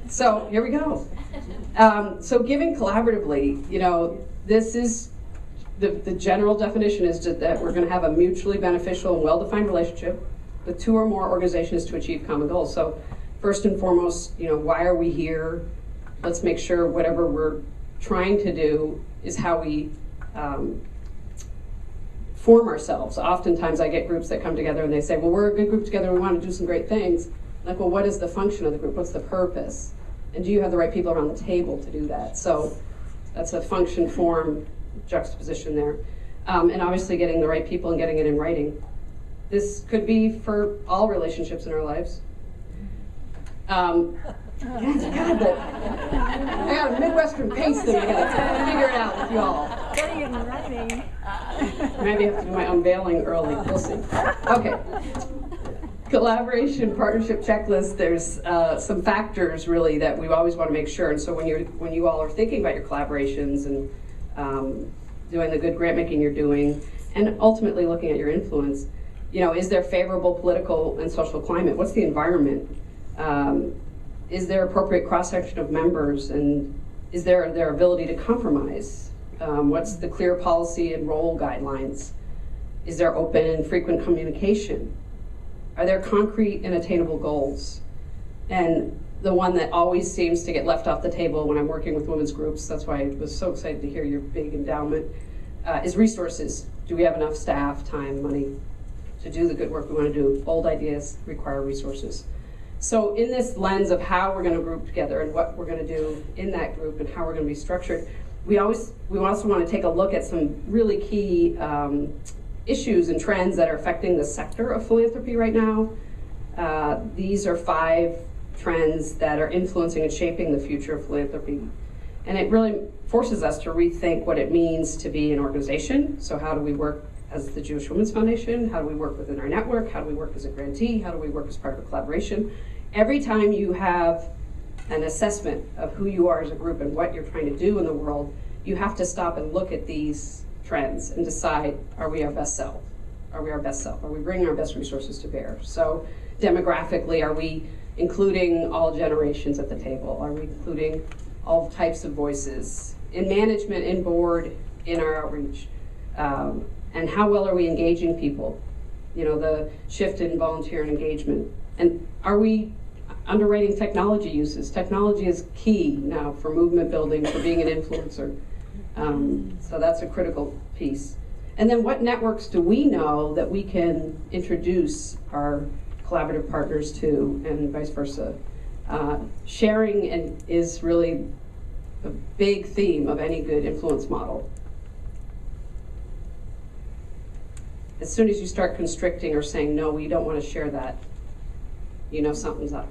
So here we go. So giving collaboratively, this is the general definition is that we're going to have a mutually beneficial and well-defined relationship with two or more organizations to achieve common goals. So first and foremost, why are we here? Let's make sure whatever we're trying to do is how we form ourselves. Oftentimes I get groups that come together and they say, well, we're a good group together, we want to do some great things. Like, well, what is the function of the group? What's the purpose? And do you have the right people around the table to do that? So that's a function form juxtaposition there. And obviously getting the right people and getting it in writing. This could be for all relationships in our lives. God, I got a Midwestern pace thing. I gotta figure it out with y'all. Getting in writing. Maybe I have to do my unveiling early. We'll see. Okay. Collaboration, partnership checklist. There's some factors really that we always want to make sure. And so when you all are thinking about your collaborations and doing the good grant making you're doing, and ultimately looking at your influence, is there favorable political and social climate? What's the environment? Is there appropriate cross-section of members, and is there their ability to compromise? What's the clear policy and role guidelines? Is there open and frequent communication? Are there concrete and attainable goals? And the one that always seems to get left off the table when I'm working with women's groups, that's why I was so excited to hear your big endowment, is resources. Do we have enough staff, time, money to do the good work we want to do? Bold ideas require resources. So in this lens of how we're going to group together and what we're going to do in that group and how we're going to be structured, we also want to take a look at some really key issues and trends that are affecting the sector of philanthropy right now. These are 5 trends that are influencing and shaping the future of philanthropy. And it really forces us to rethink what it means to be an organization. So how do we work as the Jewish Women's Foundation? How do we work within our network? How do we work as a grantee? How do we work as part of a collaboration? Every time you have an assessment of who you are as a group and what you're trying to do in the world, you have to stop and look at these trends and decide, are we our best self? Are we our best self? Are we bringing our best resources to bear? So demographically, are we including all generations at the table? Are we including all types of voices in management, in board, in our outreach? And how well are we engaging people? The shift in volunteer and engagement. And are we underwriting technology uses? Technology is key now for movement building, for being an influencer. So that's a critical piece. And then what networks do we know that we can introduce our collaborative partners to, and vice versa? Sharing is really a big theme of any good influence model. As soon as you start constricting or saying, no, we don't want to share that, something's up.